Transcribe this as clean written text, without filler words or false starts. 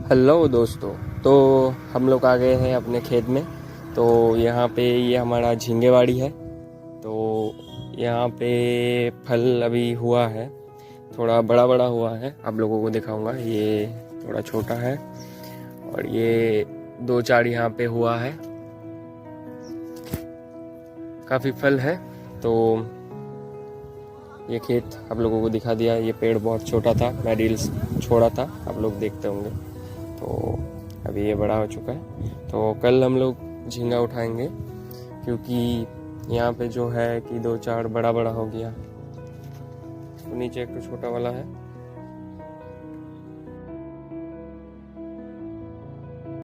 Hello दोस्तों। तो हम लोग आ गए हैं अपने खेत में। तो यहाँ पे ये हमारा झींगेवाड़ी है। तो यहाँ पे फल अभी हुआ है, थोड़ा बड़ा बड़ा हुआ है, आप लोगों को दिखाऊंगा। ये थोड़ा छोटा है और ये दो चार यहाँ पे हुआ है, काफ़ी फल है। तो ये खेत आप लोगों को दिखा दिया। ये पेड़ बहुत छोटा था, मैं रील्स छोड़ा था, आप लोग देखते होंगे। तो अभी ये बड़ा हो चुका है। तो कल हम लोग झींगा उठाएंगे, क्योंकि यहाँ पे जो है कि दो चार बड़ा बड़ा हो गया। तो नीचे एक तो छोटा वाला है।